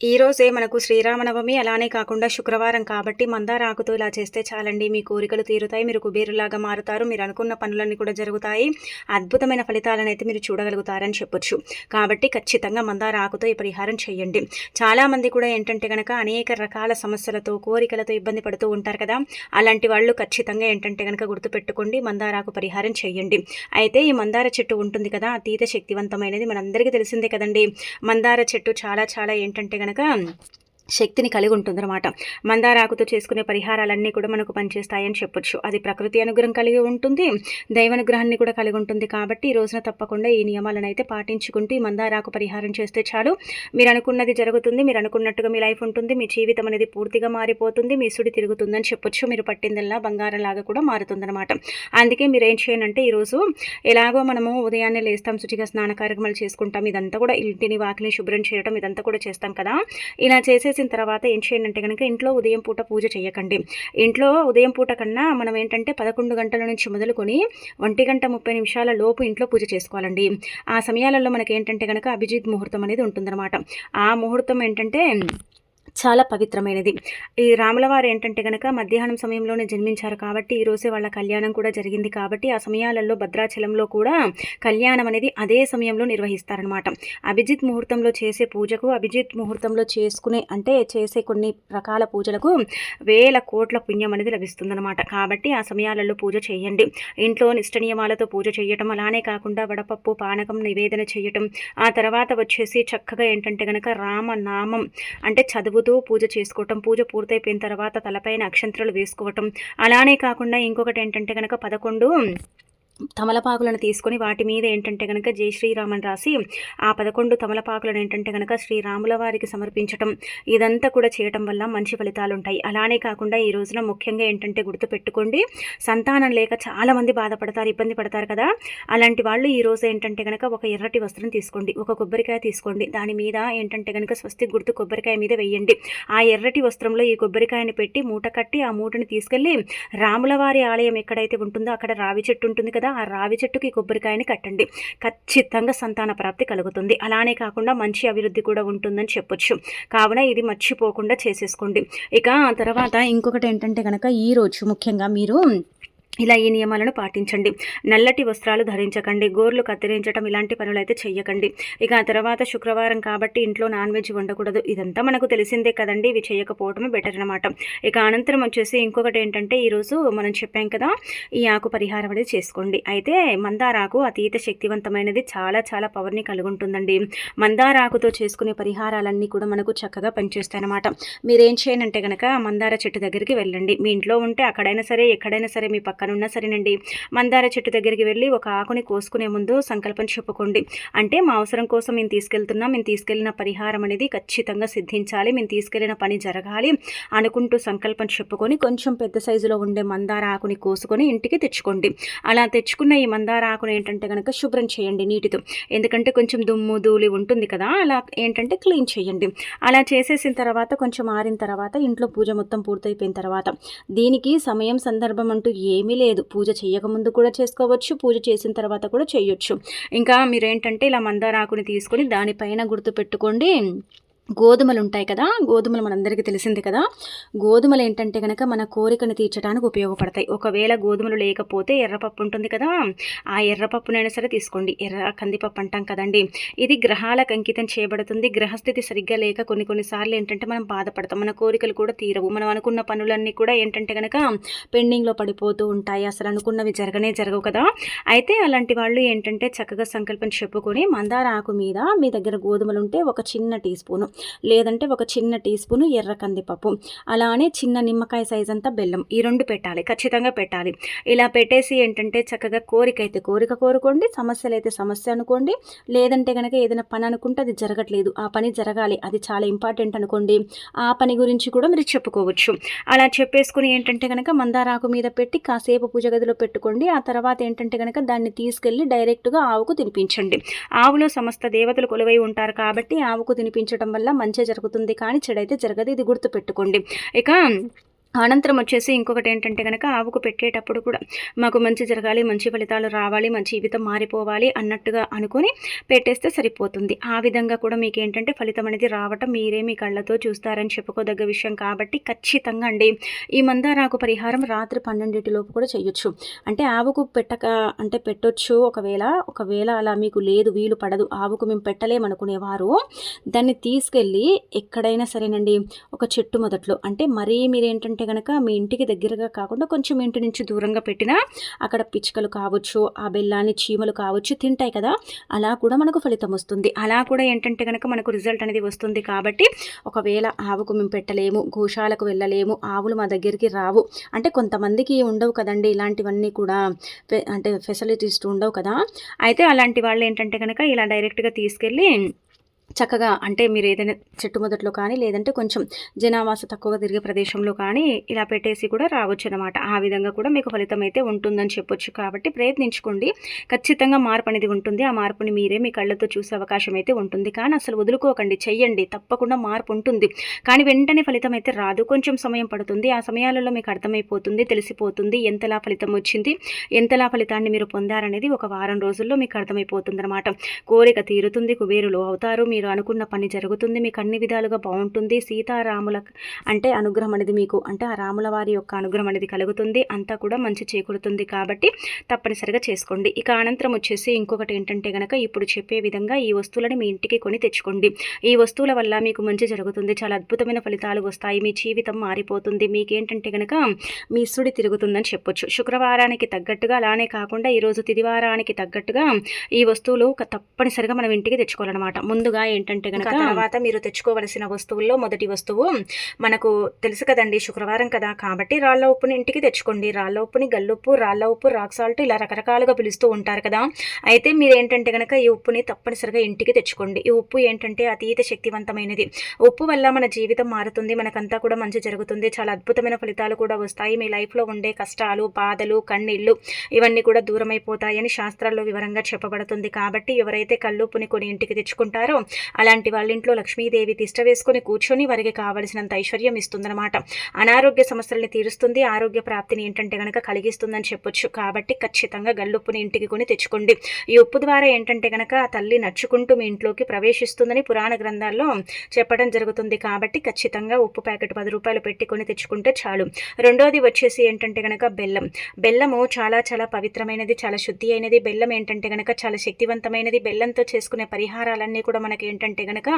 ఈ రోజే మనకు శ్రీరామనవమి అలానే కాకుండా శుక్రవారం కాబట్టి మందార ఆకుతో ఇలా చేస్తే చాలండి. మీ కోరికలు తీరుతాయి. మీరు కుబేరులాగా మారుతారు. మీరు అనుకున్న పనులన్నీ కూడా జరుగుతాయి. అద్భుతమైన ఫలితాలను అయితే మీరు చూడగలుగుతారని చెప్పొచ్చు. కాబట్టి ఖచ్చితంగా మందార ఆకుతో ఈ పరిహారం చేయండి. చాలామంది కూడా ఏంటంటే కనుక అనేక రకాల సమస్యలతో కోరికలతో ఇబ్బంది పడుతూ ఉంటారు కదా. అలాంటి వాళ్ళు ఖచ్చితంగా ఏంటంటే కనుక గుర్తుపెట్టుకోండి, మందార ఆకు పరిహారం చేయండి. అయితే ఈ మందార చెట్టు ఉంటుంది కదా, అతీత శక్తివంతమైనది మనందరికీ తెలిసిందే కదండి. మందార చెట్టు చాలా చాలా ఏంటంటే కనుక శక్తిని కలిగి ఉంటుందన్నమాట. మందార ఆకుతో చేసుకునే పరిహారాలన్నీ కూడా మనకు పనిచేస్తాయని చెప్పొచ్చు. అది ప్రకృతి అనుగ్రహం కలిగి ఉంటుంది, దైవానుగ్రహాన్ని కూడా కలిగి ఉంటుంది. కాబట్టి ఈ రోజున తప్పకుండా ఈ నియమాలను అయితే పాటించుకుంటూ ఈ మందార ఆకు పరిహారం చేస్తే చాలు, మీరు అనుకున్నది జరుగుతుంది. మీరు అనుకున్నట్టుగా మీ లైఫ్ ఉంటుంది. మీ జీవితం అనేది పూర్తిగా మారిపోతుంది. మీ సుడి తిరుగుతుందని చెప్పొచ్చు. మీరు పట్టిందల్లా బంగారం లాగా కూడా మారుతుందన్నమాట. అందుకే మీరు ఏం చేయాలంటే ఈరోజు ఎలాగో మనము ఉదయాన్నే లేస్తాం, శుచిగా స్నాన కార్యక్రమాలు చేసుకుంటాం. ఇదంతా కూడా ఇంటిని వాకిలిని శుభ్రం చేయడం ఇదంతా కూడా చేస్తాం కదా. ఇలా చేసేసిన తర్వాత ఏం చేయండి అంటే కనుక ఇంట్లో ఉదయం పూట పూజ చేయకండి. ఇంట్లో ఉదయం పూట కన్నా మనం ఏంటంటే 11 గంటల నుంచి మొదలుకొని 1:30 లోపు ఇంట్లో పూజ చేసుకోవాలండి. ఆ సమయాలలో మనకి ఏంటంటే కనుక అభిజిత్ ముహూర్తం అనేది ఉంటుందన్నమాట. ఆ ముహూర్తం ఏంటంటే చాలా పవిత్రమైనది. ఈ రాములవారు ఏంటంటే కనుక మధ్యాహ్నం సమయంలోనే జన్మించారు కాబట్టి ఈరోజే వాళ్ళ కళ్యాణం కూడా జరిగింది కాబట్టి ఆ సమయాలలో భద్రాచలంలో కూడా కళ్యాణం అనేది అదే సమయంలో నిర్వహిస్తారనమాట. అభిజిత్ ముహూర్తంలో చేసే పూజకు, అభిజిత్ ముహూర్తంలో చేసే కొన్ని రకాల పూజలకు వేల కోట్ల పుణ్యం అనేది లభిస్తుందనమాట. కాబట్టి ఆ సమయాలలో పూజ చేయండి. ఇంట్లో నిష్ట నియమాలతో పూజ చేయటం, అలానే కాకుండా వడపప్పు పానకం నివేదన చేయటం, ఆ తర్వాత వచ్చేసి చక్కగా ఏంటంటే కనుక రామనామం అంటే చదువుతూ పూజ చేసుకోవటం, పూజ పూర్తయిపోయిన తర్వాత తలపైన అక్షంతలు వేసుకోవటం, అలానే కాకుండా ఇంకొకటి ఏంటంటే కనుక 11 తమలపాకులను తీసుకొని వాటి మీద ఏంటంటే కనుక జై శ్రీరామ్ అని రాసి ఆ 11 తమలపాకులను ఏంటంటే కనుక శ్రీరాముల వారికి సమర్పించటం, ఇదంతా కూడా చేయటం వల్ల మంచి ఫలితాలు ఉంటాయి. అలానే కాకుండా ఈ రోజున ముఖ్యంగా ఏంటంటే గుర్తుపెట్టుకోండి, సంతానం లేక చాలామంది బాధపడతారు, ఇబ్బంది పడతారు కదా. అలాంటి వాళ్ళు ఈ రోజు ఏంటంటే కనుక ఒక ఎర్రటి వస్త్రం తీసుకోండి, ఒక కొబ్బరికాయ తీసుకోండి, దాని మీద ఏంటంటే కనుక స్వస్తి గుర్తు కొబ్బరికాయ మీద వేయండి. ఆ ఎర్రటి వస్త్రంలో ఈ కొబ్బరికాయని పెట్టి మూట కట్టి ఆ మూటని తీసుకెళ్ళి రాములవారి ఆలయం ఎక్కడైతే ఉంటుందో అక్కడ రావి చెట్టు ఉంటుంది కదా, ఆ రావి చెట్టుకి కొబ్బరికాయని కట్టండి. ఖచ్చితంగా సంతాన ప్రాప్తి కలుగుతుంది. అలానే కాకుండా మంచి అభివృద్ధి కూడా ఉంటుందని చెప్పొచ్చు. కావున ఇది మర్చిపోకుండా చేసేసుకోండి. ఇక తర్వాత ఇంకొకటి ఏంటంటే కనుక ఈరోజు ముఖ్యంగా మీరు ఇలా ఈ నియమాలను పాటించండి. నల్లటి వస్త్రాలు ధరించకండి, గోర్లు కత్తిరించడం ఇలాంటి పనులు అయితే చెయ్యకండి. ఇక ఆ తర్వాత శుక్రవారం కాబట్టి ఇంట్లో నాన్ వెజ్ వండకూడదు. ఇదంతా మనకు తెలిసిందే కదండి. ఇవి చేయకపోవడమే బెటర్ అనమాట. ఇక అనంతరం వచ్చేసి ఇంకొకటి ఏంటంటే ఈరోజు మనం చెప్పాం కదా, ఈ ఆకు పరిహారం అనేది చేసుకోండి. అయితే మందార ఆకు అతీత శక్తివంతమైనది, చాలా చాలా పవర్ని కలిగి ఉంటుందండి. మందార ఆకుతో చేసుకునే పరిహారాలన్నీ కూడా మనకు చక్కగా పనిచేస్తాయి అనమాట. మీరేం చేయనంటే కనుక మందార చెట్టు దగ్గరికి వెళ్ళండి. మీ ఇంట్లో ఉంటే అక్కడైనా సరే ఎక్కడైనా సరే మీ పక్కన ఉన్నా సరేనండి, మందార చెట్టు దగ్గరికి వెళ్ళి ఒక ఆకుని కోసుకునే ముందు సంకల్పం చెప్పుకోండి. అంటే మా అవసరం కోసం మేము తీసుకెళ్తున్నాం, మేము తీసుకెళ్లిన పరిహారం అనేది ఖచ్చితంగా సిద్ధించాలి, మేము తీసుకెళ్లిన పని జరగాలి అనుకుంటూ సంకల్పం చెప్పుకొని కొంచెం పెద్ద సైజులో ఉండే మందార ఆకుని కోసుకొని ఇంటికి తెచ్చుకోండి. అలా తెచ్చుకున్న ఈ మందార ఆకుని ఏంటంటే కనుక శుభ్రం చేయండి నీటితో. ఎందుకంటే కొంచెం దుమ్ము ధూళి ఉంటుంది కదా, అలా ఏంటంటే క్లీన్ చేయండి. అలా చేసేసిన తర్వాత కొంచెం ఆరిన తర్వాత ఇంట్లో పూజ మొత్తం పూర్తయిపోయిన తర్వాత, దీనికి సమయం సందర్భం అంటూ ఏమీ లేదు. పూజ చేయకముందు కూడా చేసుకోవచ్చు, పూజ చేసిన తర్వాత కూడా చేయొచ్చు. ఇంకా మీరేంటంటే ఇలా మందార ఆకుని తీసుకొని దానిపైన గుర్తు పెట్టుకోండి, గోధుమలు ఉంటాయి కదా, గోధుమలు మనందరికీ తెలిసింది కదా. గోధుమలు ఏంటంటే కనుక మన కోరికను తీర్చడానికి ఉపయోగపడతాయి. ఒకవేళ గోధుమలు లేకపోతే ఎర్రపప్పు ఉంటుంది కదా, ఆ ఎర్రపప్పునైనా సరే తీసుకోండి. ఎర్ర కందిపప్పు అంటాం కదండి. ఇది గ్రహాలకు అంకితం చేయబడుతుంది. గ్రహస్థితి సరిగ్గా లేక కొన్నిసార్లు ఏంటంటే మనం బాధపడతాం, మన కోరికలు కూడా తీరవు, మనం అనుకున్న పనులన్నీ కూడా ఏంటంటే కనుక పెండింగ్లో పడిపోతూ ఉంటాయి, అసలు అనుకున్నవి జరగవు కదా. అయితే అలాంటి వాళ్ళు ఏంటంటే చక్కగా సంకల్పం చెప్పుకొని మందార ఆకు మీద మీ దగ్గర గోధుమలు ఉంటే ఒక చిన్న టీ స్పూను, లేదంటే ఒక చిన్న టీ స్పూను ఎర్ర కందిపప్పు, అలానే చిన్న నిమ్మకాయ సైజ్ అంతా బెల్లం, ఈ 2 పెట్టాలి, ఖచ్చితంగా పెట్టాలి. ఇలా పెట్టేసి ఏంటంటే చక్కగా కోరిక అయితే కోరిక కోరుకోండి, సమస్యలు అయితే సమస్య అనుకోండి, లేదంటే కనుక ఏదైనా పని అనుకుంటే అది జరగట్లేదు, ఆ పని జరగాలి, అది చాలా ఇంపార్టెంట్ అనుకోండి, ఆ పని గురించి కూడా మీరు చెప్పుకోవచ్చు. అలా చెప్పేసుకుని ఏంటంటే కనుక మందార ఆకు మీద పెట్టి కాసేపు పూజ గదిలో పెట్టుకోండి. ఆ తర్వాత ఏంటంటే కనుక దాన్ని తీసుకెళ్ళి డైరెక్ట్గా ఆవుకు తినిపించండి. ఆవులో సమస్త దేవతలు కొలువై ఉంటారు కాబట్టి ఆవుకు తినిపించడం వల్ల మంచి జరుగుతుంది, కానీ చెడైతే జరగదు. ఇది గుర్తుపెట్టుకోండి. ఇక అనంతరం వచ్చేసి ఇంకొకటి ఏంటంటే గనక ఆవుకు పెట్టేటప్పుడు కూడా మాకు మంచి జరగాలి, మంచి ఫలితాలు రావాలి, మన జీవితం మారిపోవాలి అన్నట్టుగా అనుకుని పెట్టేస్తే సరిపోతుంది. ఆ విధంగా కూడా మీకేంటంటే ఫలితం అనేది రావటం మీరే మీ కళ్ళతో చూస్తారని చెప్పుకోదగ్గ విషయం కాబట్టి ఖచ్చితంగా అండి ఈ మందారాకు పరిహారం రాత్రి 12 లోపు కూడా చేయొచ్చు. అంటే ఆవుకు అంటే పెట్టొచ్చు. ఒకవేళ అలా మీకు లేదు, వీలు పడదు, ఆవుకు మేము పెట్టలేమనుకునేవారు దాన్ని తీసుకెళ్ళి ఎక్కడైనా సరేనండి ఒక చెట్టు మొదట్లో, అంటే మరీ మీరేంటంటే గనక మీ ఇంటికి దగ్గరగా కాకుండా కొంచెం ఇంటి నుంచి దూరంగా పెట్టినా అక్కడ పిచ్చుకలు కావచ్చు, ఆ బెల్లాన్ని చీమలు కావచ్చు తింటాయి కదా, అలా కూడా మనకు ఫలితం వస్తుంది. అలా కూడా ఏంటంటే కనుక మనకు రిజల్ట్ అనేది వస్తుంది. కాబట్టి ఒకవేళ ఆవుకు మేము పెట్టలేము, గోశాలకు వెళ్ళలేము, ఆవులు మా దగ్గరికి రావు అంటే కొంతమందికి ఉండవు కదండి ఇలాంటివన్నీ కూడా, అంటే ఫెసిలిటీస్ ఉండవు కదా, అయితే అలాంటి వాళ్ళు ఏంటంటే కనుక ఇలా డైరెక్ట్గా తీసుకెళ్ళి చక్కగా అంటే మీరు ఏదైనా చెట్టు మొదట్లో కానీ లేదంటే కొంచెం జనావాస తక్కువగా తిరిగే ప్రదేశంలో కానీ ఇలా పెట్టేసి కూడా రావచ్చు అనమాట. ఆ విధంగా కూడా మీకు ఫలితం అయితే ఉంటుందని చెప్పొచ్చు. కాబట్టి ప్రయత్నించుకోండి, ఖచ్చితంగా మార్పు అనేది ఉంటుంది. ఆ మార్పుని మీరే మీ కళ్ళతో చూసే అవకాశం అయితే ఉంటుంది. కానీ అసలు వదులుకోకండి, చెయ్యండి, తప్పకుండా మార్పు ఉంటుంది. కానీ వెంటనే ఫలితం అయితే రాదు, కొంచెం సమయం పడుతుంది. ఆ సమయాలలో మీకు అర్థమైపోతుంది, తెలిసిపోతుంది ఎంతలా ఫలితం వచ్చింది, ఎంతలా ఫలితాన్ని మీరు పొందారనేది ఒక వారం రోజుల్లో మీకు అర్థమైపోతుంది అనమాట. కోరిక తీరుతుంది, కుబేరులు అవుతారు, మీరు అనుకున్న పని జరుగుతుంది, మీకు అన్ని విధాలుగా బాగుంటుంది. సీతారాముల అంటే అనుగ్రహం అనేది మీకు, అంటే ఆ రాముల వారి యొక్క అనుగ్రహం అనేది కలుగుతుంది, అంతా కూడా మంచి చేకూరుతుంది. కాబట్టి తప్పనిసరిగా చేసుకోండి. ఇక అనంతరం వచ్చేసి ఇంకొకటి ఏంటంటే గనక ఇప్పుడు చెప్పే విధంగా ఈ వస్తువులని మీ ఇంటికి కొని తెచ్చుకోండి. ఈ వస్తువుల వల్ల మీకు మంచి జరుగుతుంది, చాలా అద్భుతమైన ఫలితాలు వస్తాయి, మీ జీవితం మారిపోతుంది. మీకేంటంటే గనక మీ సుడి తిరుగుతుందని చెప్పొచ్చు. శుక్రవారానికి తగ్గట్టుగా, అలానే కాకుండా ఈరోజు తిదివారానికి తగ్గట్టుగా ఈ వస్తువులు తప్పనిసరిగా మనం ఇంటికి తెచ్చుకోవాలన్నమాట. ముందుగా ఏంటంటే గనక తర్వాత మీరు తెచ్చుకోవలసిన వస్తువుల్లో మొదటి వస్తువు మనకు తెలుసు కదండి, శుక్రవారం కదా, కాబట్టి రాళ్ళ ఉప్పుని ఇంటికి తెచ్చుకోండి. రాళ్ళ ఉప్పుని గల్లుప్పు, రాళ్ళ ఉప్పు, రాక్ సాల్ట్ ఇలా రకరకాలుగా పిలుస్తూ ఉంటారు కదా. అయితే మీరు ఏంటంటే గనక ఈ ఉప్పుని తప్పనిసరిగా ఇంటికి తెచ్చుకోండి. ఈ ఉప్పు ఏంటంటే అతీత శక్తివంతమైనది. ఉప్పు వల్ల మన జీవితం మారుతుంది, మనకంతా కూడా మంచి జరుగుతుంది, చాలా అద్భుతమైన ఫలితాలు కూడా వస్తాయి. మీ లైఫ్లో ఉండే కష్టాలు, బాధలు, కన్నీళ్లు ఇవన్నీ కూడా దూరమైపోతాయని శాస్త్రాల్లో వివరంగా చెప్పబడుతుంది. కాబట్టి ఎవరైతే కల్లుప్పుని కొని ఇంటికి తెచ్చుకుంటారో అలాంటి వాళ్ళ ఇంట్లో లక్ష్మీదేవి తిష్ట వేసుకొని కూర్చొని వారికి కావలసినంత ఐశ్వర్యం ఇస్తుందన్నమాట. అనారోగ్య సమస్యల్ని తీరుస్తుంది, ఆరోగ్య ప్రాప్తిని ఏంటంటే గనక కలిగిస్తుందని చెప్పొచ్చు. కాబట్టి ఖచ్చితంగా గల్లుప్పుని ఇంటికి కొని తెచ్చుకోండి. ఈ ఉప్పు ద్వారా ఏంటంటే గనక ఆ తల్లి నడుచుకుంటూ మీ ఇంట్లోకి ప్రవేశిస్తుందని పురాణ గ్రంథాల్లో చెప్పడం జరుగుతుంది. కాబట్టి ఖచ్చితంగా ఉప్పు ప్యాకెట్ 10 రూపాయలు పెట్టి కొని తెచ్చుకుంటే చాలు. రెండోది వచ్చేసి ఏంటంటే గనక బెల్లము చాలా చాలా పవిత్రమైనది, చాలా శుద్ధి అయినది. బెల్లం ఏంటంటే గనక చాలా శక్తివంతమైనది. బెల్లంతో చేసుకునే పరిహారాలన్నీ కూడా మనకి ఏంటంటే గనక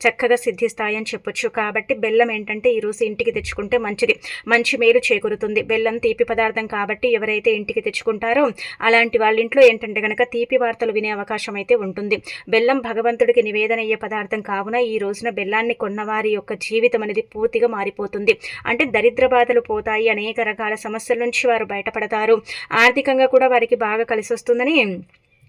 చక్కగా సిద్ధిస్తాయని చెప్పొచ్చు. కాబట్టి బెల్లం ఏంటంటే ఈరోజు ఇంటికి తెచ్చుకుంటే మంచిది, మంచి మేలు చేకూరుతుంది. బెల్లం తీపి పదార్థం కాబట్టి ఎవరైతే ఇంటికి తెచ్చుకుంటారో అలాంటి వాళ్ళ ఇంట్లో ఏంటంటే గనక తీపి వార్తలు వినే అవకాశం అయితే ఉంటుంది. బెల్లం భగవంతుడికి నివేదన అయ్యే పదార్థం కావున ఈ రోజున బెల్లాన్ని కొన్నవారి యొక్క జీవితం అనేది పూర్తిగా మారిపోతుంది. అంటే దరిద్ర బాధలు పోతాయి, అనేక రకాల సమస్యల నుంచి వారు బయటపడతారు, ఆర్థికంగా కూడా వారికి బాగా కలిసి వస్తుందని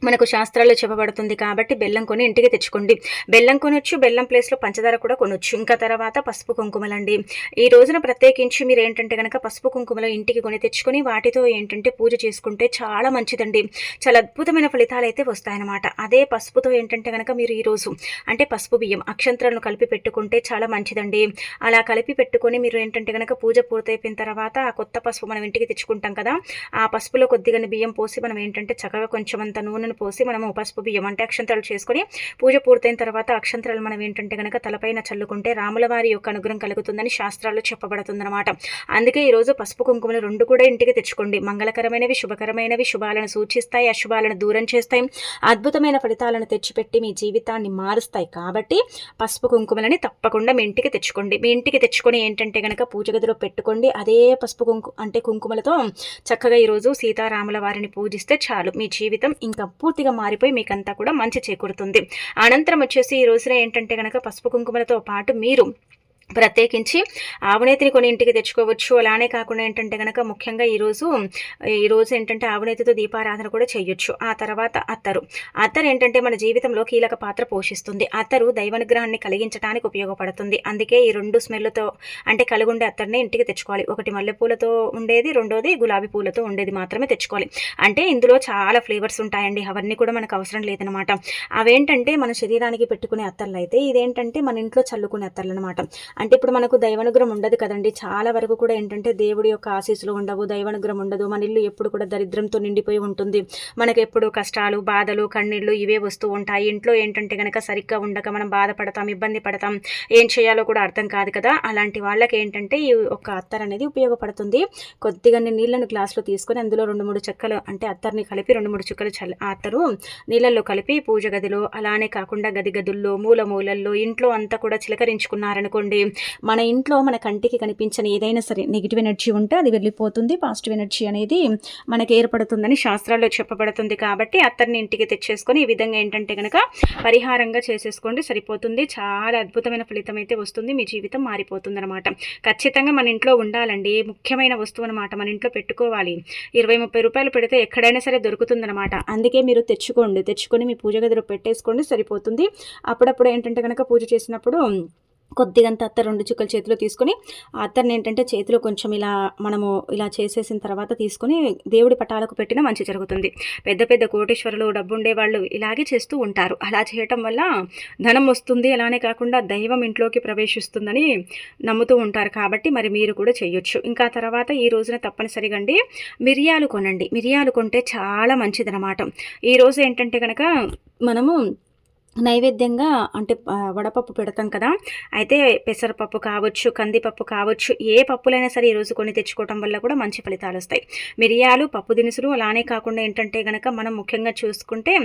మనకు శాస్త్రాల్లో చెప్పబడుతుంది. కాబట్టి బెల్లం కొని ఇంటికి తెచ్చుకోండి. బెల్లం కొనొచ్చు, బెల్లం ప్లేస్లో పంచదార కూడా కొనొచ్చు. ఇంకా తర్వాత పసుపు కుంకుమలండి. ఈ రోజున ప్రత్యేకించి మీరు ఏంటంటే కనుక పసుపు కుంకుమలు ఇంటికి కొని తెచ్చుకొని వాటితో ఏంటంటే పూజ చేసుకుంటే చాలా మంచిదండి, చాలా అద్భుతమైన ఫలితాలు అయితే వస్తాయన్నమాట. అదే పసుపుతో ఏంటంటే కనుక మీరు ఈరోజు అంటే పసుపు బియ్యం అక్షంతరాలను కలిపి పెట్టుకుంటే చాలా మంచిదండి. అలా కలిపి పెట్టుకొని మీరు ఏంటంటే కనుక పూజ పూర్తయిపోయిన తర్వాత ఆ కొత్త పసుపు మనం ఇంటికి తెచ్చుకుంటాం కదా, ఆ పసుపులో కొద్దిగా బియ్యం పోసి మనం ఏంటంటే చక్కగా కొంచెం అంత నూనె పోసి మనము పసుపు బియ్యం అంటే అక్షంతరాలు చేసుకొని పూజ పూర్తయిన తర్వాత అక్షంతరాలు మనం ఏంటంటే కనుక తలపైన చల్లుకుంటే రాముల వారి యొక్క అనుగ్రహం కలుగుతుందని శాస్త్రాల్లో చెప్పబడుతుందన్నమాట. అందుకే ఈరోజు పసుపు కుంకుమలు 2 కూడా ఇంటికి తెచ్చుకోండి. మంగళకరమైనవి, శుభకరమైనవి, శుభాలను సూచిస్తాయి, అశుభాలను దూరం చేస్తాయి, అద్భుతమైన ఫలితాలను తెచ్చిపెట్టి మీ జీవితాన్ని మారుస్తాయి. కాబట్టి పసుపు కుంకుమలని తప్పకుండా మీ ఇంటికి తెచ్చుకోండి. మీ ఇంటికి తెచ్చుకొని ఏంటంటే కనుక పూజ గదిలో పెట్టుకోండి. అదే పసుపు కుంకుమలతో చక్కగా ఈరోజు సీతారాముల వారిని పూజిస్తే చాలు, మీ జీవితం ఇంకా పూర్తిగా మారిపోయి మీకంతా కూడా మంచి చేకూరుతుంది. అనంతరం వచ్చేసి ఈ రోజున ఏంటంటే కనుక పసుపు కుంకుమలతో పాటు మీరు ప్రత్యేకించి ఆవునేతిని కొని ఇంటికి తెచ్చుకోవచ్చు. అలానే కాకుండా ఏంటంటే కనుక ముఖ్యంగా ఈరోజు ఏంటంటే ఆవునేతితో దీపారాధన కూడా చేయొచ్చు. ఆ తర్వాత అత్తరు ఏంటంటే మన జీవితంలో కీలక పాత్ర పోషిస్తుంది. అత్తరు దైవానుగ్రహాన్ని కలిగించడానికి ఉపయోగపడుతుంది. అందుకే ఈ 2 స్మెల్తో అంటే కలిగుండే అత్తర్ని ఇంటికి తెచ్చుకోవాలి. ఒకటి మల్లెపూలతో ఉండేది, రెండోది గులాబీ పూలతో ఉండేది మాత్రమే తెచ్చుకోవాలి. అంటే ఇందులో చాలా ఫ్లేవర్స్ ఉంటాయండి, అవన్నీ కూడా మనకు అవసరం లేదనమాట. అవేంటంటే మన శరీరానికి పెట్టుకునే అత్తర్లు అయితే, ఇదేంటంటే మన ఇంట్లో చల్లుకునే అత్తర్లు అనమాట. అంటే ఇప్పుడు మనకు దైవానుగ్రహం ఉండదు కదండి. చాలా వరకు కూడా ఏంటంటే దేవుడి యొక్క ఆశీస్సులు ఉండవు, దైవానుగ్రహం ఉండదు. మన ఇల్లు ఎప్పుడు కూడా దరిద్రంతో నిండిపోయి ఉంటుంది. మనకెప్పుడు కష్టాలు, బాధలు, కన్నీళ్ళు ఇవే వస్తూ ఉంటాయి. ఇంట్లో ఏంటంటే గనక సరిగ్గా ఉండక మనం బాధపడతాం, ఇబ్బంది పడతాం. ఏం చేయాలో కూడా అర్థం కాదు కదా. అలాంటి వాళ్ళకి ఏంటంటే ఈ ఒక అత్తర్ అనేది ఉపయోగపడుతుంది. కొద్దిగా నీళ్ళను గ్లాస్లో తీసుకొని అందులో 2-3 చెక్కలు అంటే అత్తర్ని కలిపి 2-3 చుక్కలు ఆ అత్తరు నీళ్ళల్లో కలిపి పూజ గదిలో, అలానే కాకుండా గదుల్లో, మూలల్లో ఇంట్లో అంతా కూడా చిలకరించుకున్నారనుకోండి, మన ఇంట్లో మన కంటికి కనిపించని ఏదైనా సరే నెగిటివ్ ఎనర్జీ ఉంటే అది వెళ్ళిపోతుంది. పాజిటివ్ ఎనర్జీ అనేది మనకు ఏర్పడుతుందని శాస్త్రాల్లో చెప్పబడుతుంది. కాబట్టి అత్తర్ని ఇంటికి తెచ్చేసుకొని ఈ విధంగా ఏంటంటే కనుక పరిహారంగా చేసేసుకోండి, సరిపోతుంది. చాలా అద్భుతమైన ఫలితం అయితే వస్తుంది. మీ జీవితం మారిపోతుంది అనమాట. ఖచ్చితంగా మన ఇంట్లో ఉండాలండి. ముఖ్యమైన వస్తువు అనమాట, మన ఇంట్లో పెట్టుకోవాలి. 20-30 రూపాయలు పెడితే ఎక్కడైనా సరే దొరుకుతుందనమాట. అందుకే మీరు తెచ్చుకొని మీ పూజ గదిలో పెట్టేసుకోండి, సరిపోతుంది. అప్పుడప్పుడు ఏంటంటే కనుక పూజ చేసినప్పుడు కొద్దిగంత అత్తర్ 2 చుక్కలు చేతిలో తీసుకొని ఆ అత్తర్ని ఏంటంటే చేతిలో కొంచెం ఇలా మనము ఇలా చేసేసిన తర్వాత తీసుకొని దేవుడి పటాలకు పెట్టినా మంచి జరుగుతుంది. పెద్ద పెద్ద కోటీశ్వరులు, డబ్బుండే వాళ్ళు ఇలాగే చేస్తూ ఉంటారు. అలా చేయటం వల్ల ధనం వస్తుంది, అలానే కాకుండా దైవం ఇంట్లోకి ప్రవేశిస్తుందని నమ్ముతూ ఉంటారు. కాబట్టి మరి మీరు కూడా చేయొచ్చు. ఇంకా తర్వాత ఈ రోజున తప్పనిసరిగా అండి మిరియాలు కొనండి. మిరియాలు కొంటే చాలా మంచిదనమాట. ఈరోజు ఏంటంటే కనుక మనము నైవేద్యంగా అంటే వడపప్పు పెడతాం కదా. అయితే పెసరపప్పు కావచ్చు, కందిపప్పు కావచ్చు, ఏ పప్పులైనా సరే ఈరోజు కొని తెచ్చుకోవటం వల్ల కూడా మంచి ఫలితాలు వస్తాయి. మిరియాలు, పప్పు దినుసులు, అలానే కాకుండా ఏంటంటే కనుక మనం ముఖ్యంగా చూసుకుంటే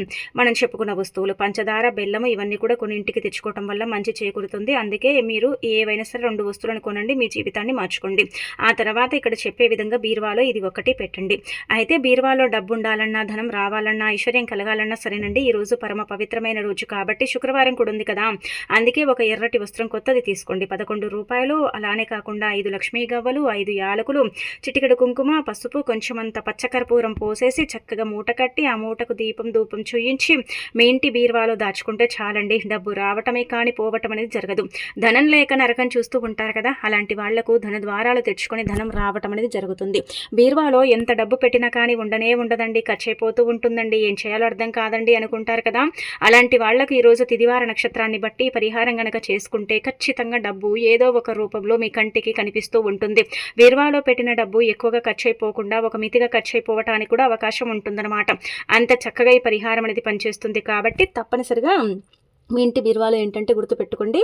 మనం చెప్పుకున్న వస్తువులు పంచదార, బెల్లము ఇవన్నీ కూడా కొన్ని ఇంటికి తెచ్చుకోవటం వల్ల మంచి చేకూరుతుంది. అందుకే మీరు ఏవైనా సరే 2 వస్తువులను కొనండి, మీ జీవితాన్ని మార్చుకోండి. ఆ తర్వాత ఇక్కడ చెప్పే విధంగా బీరువాలో ఇది ఒకటి పెట్టండి. అయితే బీరువాలో డబ్బు ఉండాలన్నా, ధనం రావాలన్నా, ఐశ్వర్యం కలగాలన్నా సరేనండి, ఈరోజు పరమ పవిత్రమైన రోజు కాబట్టి శుక్రవారం కూడా ఉంది కదా. అందుకే ఒక ఎర్రటి వస్త్రం కొత్తది తీసుకోండి. 11 రూపాయలు, అలానే కాకుండా 5 లక్ష్మీ గవ్వలు, 5 యాలకులు, చిటికెడు కుంకుమ, పసుపు, కొంచెమంత పచ్చకర్పూరం పోసేసి చక్కగా మూట కట్టి ఆ మూటకు ధూపం చూయించి మీ ఇంటి బీరువాలో దాచుకుంటే చాలండి. డబ్బు రావటమే కానీ పోవటం అనేది జరగదు. ధనం లేక నరకం చూస్తూ ఉంటారు కదా, అలాంటి వాళ్లకు ధన ద్వారాలు తెచ్చుకొని ధనం రావటం అనేది జరుగుతుంది. బీరువాలో ఎంత డబ్బు పెట్టినా కానీ ఉండదండి, ఖర్చు అయిపోతూ ఉంటుందండి, ఏం చేయాలో అర్థం కాదండి అనుకుంటారు కదా. అలాంటి వాళ్లకు ఈరోజు తిదివార నక్షత్రాన్ని బట్టి పరిహారం గనక చేసుకుంటే ఖచ్చితంగా డబ్బు ఏదో ఒక రూపంలో మీ కంటికి కనిపిస్తూ ఉంటుంది. బీరువాలో పెట్టిన డబ్బు ఎక్కువగా ఖర్చు అయిపోకుండా ఒక మితిగా ఖర్చు అయిపోవటానికి కూడా అవకాశం ఉంటుందన్నమాట. అంత చక్కగా ఈ పరిహారం అనేది పనిచేస్తుంది. కాబట్టి తప్పనిసరిగా మీ ఇంటి బీరువాలో ఏంటంటే గుర్తుపెట్టుకోండి,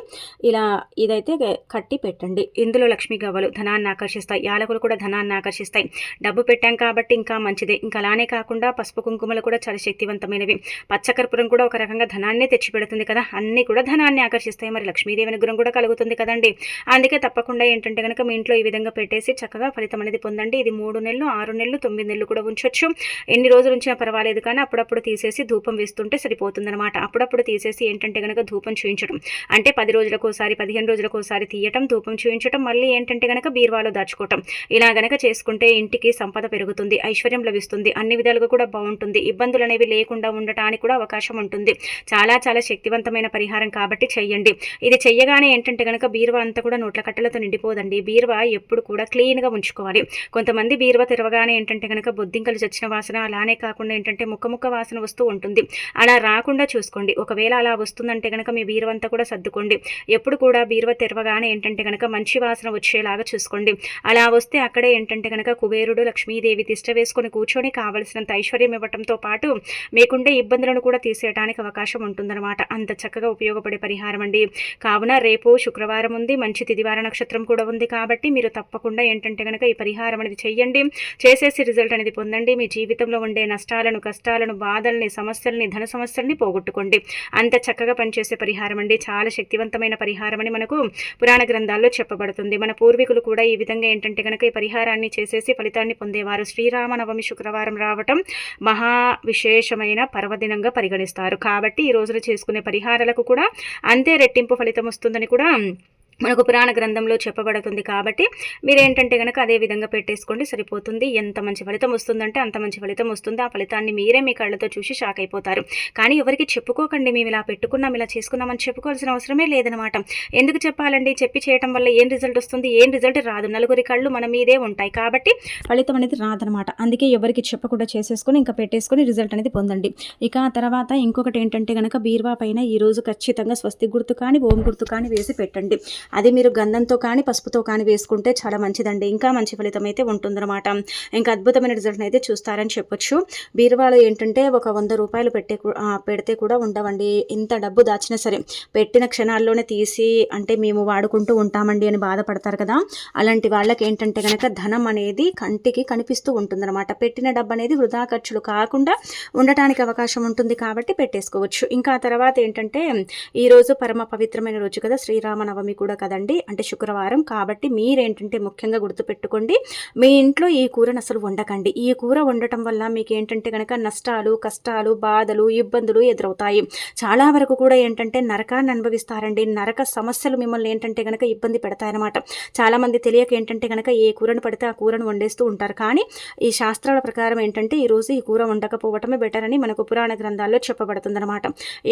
ఇలా ఇదైతే కట్టి పెట్టండి. ఇందులో లక్ష్మీ గవ్వలు ధనాన్ని ఆకర్షిస్తాయి, యాలకులు కూడా ధనాన్ని ఆకర్షిస్తాయి. డబ్బు పెట్టాం కాబట్టి ఇంకా మంచిదే. ఇంకా అలానే కాకుండా పసుపు కుంకుమలు కూడా చాలా శక్తివంతమైనవి. పచ్చకర్పూరం కూడా ఒక రకంగా ధనాన్ని తెచ్చిపెడుతుంది కదా, అన్నీ కూడా ధనాన్ని ఆకర్షిస్తాయి. మరి లక్ష్మీదేవి అనుగ్రహం కూడా కలుగుతుంది కదండి. అందుకే తప్పకుండా ఏంటంటే కనుక మీ ఇంట్లో ఈ విధంగా పెట్టేసి చక్కగా ఫలితం అనేది పొందండి. ఇది 3 నెలలు, 6 నెలలు, 9 నెలలు కూడా ఉంచొచ్చు. ఎన్ని రోజులు ఉంచినా పర్వాలేదు, కానీ అప్పుడప్పుడు తీసేసి ధూపం వేస్తుంటే సరిపోతుందన్నమాట. అప్పుడప్పుడు తీసేసి ఏంటంటే కనుక ధూపం చూయించడం అంటే 10 రోజులకోసారి, 15 రోజులకోసారి తీయటం, ధూపం చూయించడం, మళ్ళీ ఏంటంటే కనుక బీరువాలో దాచుకోవటం. ఇలా గనక చేసుకుంటే ఇంటికి సంపద పెరుగుతుంది, ఐశ్వర్యం లభిస్తుంది, అన్ని విధాలుగా కూడా బాగుంటుంది. ఇబ్బందులు అనేవి లేకుండా ఉండటానికి కూడా అవకాశం ఉంటుంది. చాలా చాలా శక్తివంతమైన పరిహారం కాబట్టి చెయ్యండి. ఇది చెయ్యగానే ఏంటంటే కనుక బీరువా అంతా కూడా నోట్ల కట్టలతో నిండిపోదండి. బీరువా ఎప్పుడు కూడా క్లీన్గా ఉంచుకోవాలి. కొంతమంది బీరువా తెరవగానే ఏంటంటే కనుక బొద్దింకలు చచ్చిన వాసన, అలానే కాకుండా ఏంటంటే ముక్క వాసన వస్తూ ఉంటుంది. అలా రాకుండా చూసుకోండి. ఒకవేళ అలా వస్తుందంటే కనుక మీ బీరువా అంతా కూడా సర్దుకోండి. ఎప్పుడు కూడా బీరువా తెరవగానే ఏంటంటే కనుక మంచి వాసన వచ్చేలాగా చూసుకోండి. అలా వస్తే అక్కడే ఏంటంటే కనుక కుబేరుడు, లక్ష్మీదేవి తిష్ట వేసుకొని కూర్చొని కావలసినంత ఐశ్వర్యం ఇవ్వటంతో పాటు మీకుండే ఇబ్బందులను కూడా తీసేయడానికి అవకాశం ఉంటుందన్నమాట. అంత చక్కగా ఉపయోగపడే పరిహారం అండి. కావున రేపు శుక్రవారం ఉంది, మంచి తిదివార నక్షత్రం కూడా ఉంది. కాబట్టి మీరు తప్పకుండా ఏంటంటే కనుక ఈ పరిహారం అనేది చెయ్యండి. చేసేసి రిజల్ట్ అనేది పొందండి. మీ జీవితంలో ఉండే నష్టాలను, కష్టాలను, బాధల్ని, సమస్యల్ని, ధన సమస్యల్ని పోగొట్టుకోండి. అంత చక్కగా పనిచేసే పరిహారం అండి. చాలా శక్తివంతమైన పరిహారం అని మనకు పురాణ గ్రంథాల్లో చెప్పబడుతుంది. మన పూర్వీకులు కూడా ఈ విధంగా ఏంటంటే కనుక ఈ పరిహారాన్ని చేసేసి ఫలితాన్ని పొందేవారు. శ్రీరామనవమి శుక్రవారం రావటం మహా విశేషమైన పర్వదినంగా పరిగణిస్తారు. కాబట్టి ఈ రోజున చేసుకునే పరిహారాలకు కూడా అంతే రెట్టింపు ఫలితం వస్తుందని కూడా మనకు పురాణ గ్రంథంలో చెప్పబడుతుంది. కాబట్టి మీరేంటంటే కనుక అదే విధంగా పెట్టేసుకోండి, సరిపోతుంది. ఎంత మంచి ఫలితం వస్తుందంటే అంత మంచి ఫలితం వస్తుంది. ఆ ఫలితాన్ని మీరే మీ కళ్ళతో చూసి షాక్ అయిపోతారు. కానీ ఎవరికి చెప్పుకోకండి, మేము ఇలా పెట్టుకున్నాం, ఇలా చేసుకున్నామని చెప్పుకోవాల్సిన అవసరమే లేదనమాట. ఎందుకు చెప్పాలండి? చెప్పి చేయటం వల్ల ఏం రిజల్ట్ వస్తుంది? ఏం రిజల్ట్ రాదు. నలుగురి కళ్ళు మన మీదే ఉంటాయి. కాబట్టి ఫలితం అనేది రాదనమాట. అందుకే ఎవరికి చెప్పకుండా చేసేసుకొని ఇంకా పెట్టేసుకొని రిజల్ట్ అనేది పొందండి. ఇక ఆ తర్వాత ఇంకొకటి ఏంటంటే కనుక బీరువా పైన ఈరోజు ఖచ్చితంగా స్వస్తి గుర్తు కానీ, ఓం గుర్తు కానీ వేసి పెట్టండి. అది మీరు గంధంతో కానీ పసుపుతో కానీ వేసుకుంటే చాలా మంచిదండి. ఇంకా మంచి ఫలితం అయితే ఉంటుందన్నమాట. ఇంకా అద్భుతమైన రిజల్ట్ని అయితే చూస్తారని చెప్పొచ్చు. బీరువాలో ఏంటంటే ఒక ₹100 పెడితే కూడా ఉండవండి. ఇంత డబ్బు దాచినా సరే పెట్టిన క్షణాల్లోనే తీసి అంటే మేము వాడుకుంటూ ఉంటామండి అని బాధపడతారు కదా, అలాంటి వాళ్ళకి ఏంటంటే కనుక ధనం అనేది కంటికి కనిపిస్తూ ఉంటుందన్నమాట. పెట్టిన డబ్బు అనేది వృధా ఖర్చులు కాకుండా ఉండటానికి అవకాశం ఉంటుంది కాబట్టి పెట్టేసుకోవచ్చు. ఇంకా తర్వాత ఏంటంటే ఈరోజు పరమ పవిత్రమైన రోజు కదా, శ్రీరామనవమి కూడా కదండి, అంటే శుక్రవారం కాబట్టి మీరేంటంటే ముఖ్యంగా గుర్తుపెట్టుకోండి, మీ ఇంట్లో ఈ కూరను అసలు వండకండి. ఈ కూర వండటం వల్ల మీకు ఏంటంటే కనుక నష్టాలు, కష్టాలు, బాధలు, ఇబ్బందులు ఎదురవుతాయి. చాలా వరకు కూడా ఏంటంటే నరకాన్ని అనుభవిస్తారండి. నరక సమస్యలు మిమ్మల్ని ఏంటంటే కనుక ఇబ్బంది పెడతాయన్నమాట. చాలామంది తెలియక ఏంటంటే కనుక ఏ కూరను పడితే ఆ కూరను వండేస్తూ ఉంటారు. కానీ ఈ శాస్త్రాల ప్రకారం ఏంటంటే ఈరోజు ఈ కూర వండకపోవటమే బెటర్ అని మనకు పురాణ గ్రంథాల్లో చెప్పబడుతుందన్నమాట.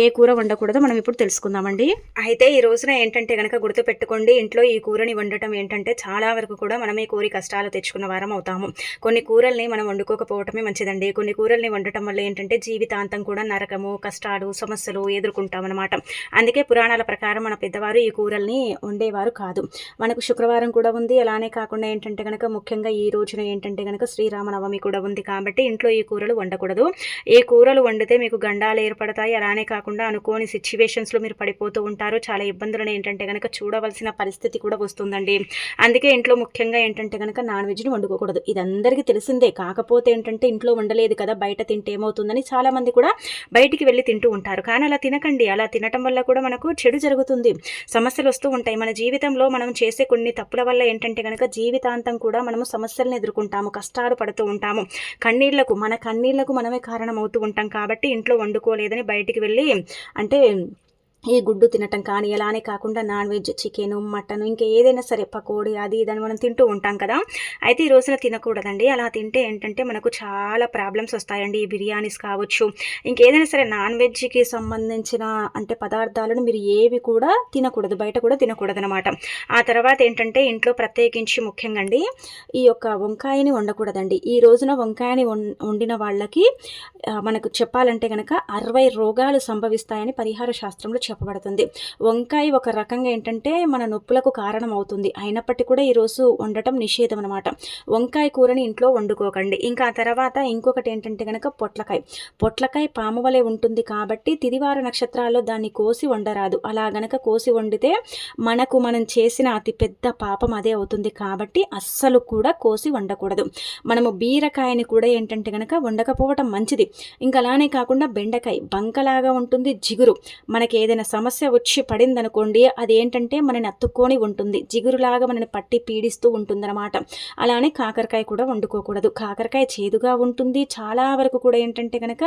ఏ కూర వండకూడదో మనం ఇప్పుడు తెలుసుకుందామండి. అయితే ఈ రోజున ఏంటంటే కనుక గుర్తుపెట్టుకోండి, ఇంట్లో ఈ కూరని వండటం ఏంటంటే చాలా వరకు కూడా మనమే కోరి కష్టాలు తెచ్చుకున్న వారం అవుతాము. కొన్ని కూరల్ని మనం వండుకోకపోవటమే మంచిదండి. కొన్ని కూరల్ని వండటం వల్ల ఏంటంటే జీవితాంతం కూడా నరకము, కష్టాలు, సమస్యలు ఎదుర్కొంటామన్నమాట. అందుకే పురాణాల ప్రకారం మన పెద్దవారు ఈ కూరల్ని వండేవారు కాదు. మనకు శుక్రవారం కూడా ఉంది. అలానే కాకుండా ఏంటంటే కనుక ముఖ్యంగా ఈ రోజున ఏంటంటే కనుక శ్రీరామనవమి కూడా ఉంది కాబట్టి ఇంట్లో ఈ కూరలు వండకూడదు. ఈ కూరలు వండితే మీకు గండాలు ఏర్పడతాయి. అలానే కాకుండా అనుకోని సిచ్యువేషన్స్లో మీరు పడిపోతూ ఉంటారు. చాలా ఇబ్బందులను ఏంటంటే కనుక చూడవలసిన పరిస్థితి కూడా వస్తుందండి. అందుకే ఇంట్లో ముఖ్యంగా ఏంటంటే కనుక నాన్ వెజ్ని వండుకోకూడదు. ఇది అందరికీ తెలిసిందే. కాకపోతే ఏంటంటే ఇంట్లో వండలేదు కదా, బయట తింటే ఏమవుతుందని చాలామంది కూడా బయటికి వెళ్ళి తింటూ ఉంటారు. కానీ అలా తినకండి. అలా తినటం వల్ల కూడా మనకు చెడు జరుగుతుంది, సమస్యలు వస్తూ ఉంటాయి. మన జీవితంలో మనం చేసే కొన్ని తప్పుల వల్ల ఏంటంటే కనుక జీవితాంతం కూడా మనము సమస్యలను ఎదుర్కొంటాము, కష్టాలు పడుతూ ఉంటాము. మన కన్నీళ్లకు మనమే కారణం అవుతూ ఉంటాం. కాబట్టి ఇంట్లో వండుకోలేదని బయటికి వెళ్ళి అంటే ఈ గుడ్డు తినటం కానీ, అలానే కాకుండా నాన్ వెజ్ చికెను, మటన్, ఇంకా ఏదైనా సరే పకోడీ అది ఇదని మనం తింటూ ఉంటాం కదా, అయితే ఈ రోజున తినకూడదండి. అలా తింటే ఏంటంటే మనకు చాలా ప్రాబ్లమ్స్ వస్తాయండి. ఈ బిర్యానీస్ కావచ్చు, ఇంకేదైనా సరే నాన్ వెజ్కి సంబంధించిన అంటే పదార్థాలను మీరు ఏవి కూడా తినకూడదు, బయట కూడా తినకూడదు అనమాట. ఆ తర్వాత ఏంటంటే ఇంట్లో ప్రత్యేకించి ముఖ్యంగా అండి ఈ యొక్క వంకాయని వండకూడదండి. ఈ రోజున వంకాయని వండిన వాళ్ళకి మనకు చెప్పాలంటే కనుక 60 రోగాలు సంభవిస్తాయని పరిహార శాస్త్రంలో చెప్పబడుతుంది. వంకాయ ఒక రకంగా ఏంటంటే మన నొప్పులకు కారణం అవుతుంది. అయినప్పటికీ కూడా ఈరోజు వండటం నిషేధం అనమాట. వంకాయ కూరని ఇంట్లో వండుకోకండి. ఇంకా ఆ తర్వాత ఇంకొకటి ఏంటంటే కనుక పొట్లకాయ పాము వలె ఉంటుంది కాబట్టి తిదివార నక్షత్రాల్లో దాన్ని కోసి వండరాదు. అలా గనక కోసి వండితే మనం చేసిన అతి పెద్ద పాపం అదే అవుతుంది. కాబట్టి అస్సలు కూడా కోసి వండకూడదు. మనము బీరకాయని కూడా ఏంటంటే కనుక వండకపోవటం మంచిది. ఇంకా అలానే కాకుండా బెండకాయ బంకలాగా ఉంటుంది, జిగురు, మనకి ఏదైనా సమస్య వచ్చి పడిందనుకోండి అది ఏంటంటే మనని అత్తుక్కొని ఉంటుంది, జిగురులాగా మనని పట్టి పీడిస్తూ ఉంటుందన్నమాట. అలానే కాకరకాయ కూడా వండుకోకూడదు. కాకరకాయ చేదుగా ఉంటుంది. చాలా వరకు కూడా ఏంటంటే కనుక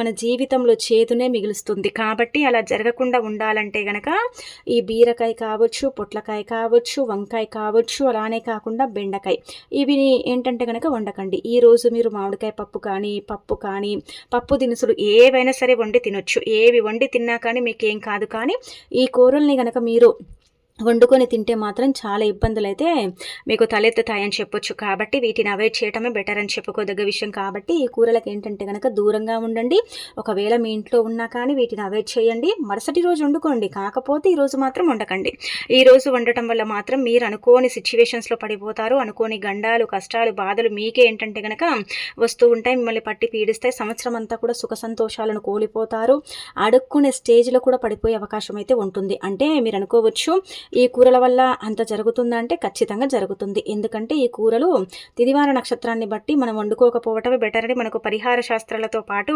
మన జీవితంలో చేదునే మిగులుస్తుంది. కాబట్టి అలా జరగకుండా ఉండాలంటే కనుక ఈ బీరకాయ కావచ్చు, పొట్లకాయ కావచ్చు, వంకాయ కావచ్చు, అలానే కాకుండా బెండకాయ, ఇవి ఏంటంటే కనుక వండకండి. ఈరోజు మీరు మామిడికాయ పప్పు కానీ, పప్పు దినుసులు ఏవైనా సరే వండి తినొచ్చు. ఏవి వండి తిన్నా కానీ మీకేం కాదు. కానీ ఈ కూరల్ని కనుక మీరు వండుకొని తింటే మాత్రం చాలా ఇబ్బందులు అయితే మీకు తలెత్తుతాయని చెప్పొచ్చు. కాబట్టి వీటిని అవాయిడ్ చేయటమే బెటర్ అని చెప్పుకోదగ్గ విషయం. కాబట్టి ఈ కూరలకు ఏంటంటే కనుక దూరంగా ఉండండి. ఒకవేళ మీ ఇంట్లో ఉన్నా కానీ వీటిని అవాయిడ్ చేయండి. మరుసటి రోజు వండుకోండి, కాకపోతే ఈరోజు మాత్రం వండకండి. ఈ రోజు వండటం వల్ల మాత్రం మీరు అనుకోని సిచ్యువేషన్స్లో పడిపోతారు. అనుకోని గండాలు, కష్టాలు, బాధలు మీకే ఏంటంటే కనుక వస్తూ ఉంటాయి, మిమ్మల్ని పట్టి పీడిస్తాయి. సంవత్సరం అంతా కూడా సుఖ సంతోషాలను కోల్పోతారు. అడుక్కునే స్టేజ్లో కూడా పడిపోయే అవకాశం అయితే ఉంటుంది. అంటే మీరు అనుకోవచ్చు ఈ కూరల వల్ల అంత జరుగుతుందా అంటే ఖచ్చితంగా జరుగుతుంది. ఎందుకంటే ఈ కూరలు తిదివార నక్షత్రాన్ని బట్టి మనం వండుకోకపోవటమే బెటర్ అని మనకు పరిహార శాస్త్రాలతో పాటు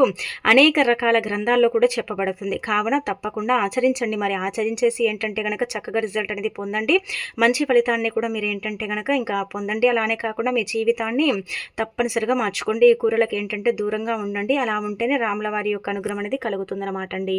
అనేక రకాల గ్రంథాల్లో కూడా చెప్పబడుతుంది. కావున తప్పకుండా ఆచరించండి. మరి ఆచరించేసి ఏంటంటే కనుక చక్కగా రిజల్ట్ అనేది పొందండి. మంచి ఫలితాన్ని కూడా మీరు ఏంటంటే కనుక ఇంకా పొందండి. అలానే కాకుండా మీ జీవితాన్ని తప్పనిసరిగా మార్చుకోండి. ఈ కూరలకు ఏంటంటే దూరంగా ఉండండి. అలా ఉంటేనే రాముల వారి యొక్క అనుగ్రహం అనేది కలుగుతుందన్నమాట అండి.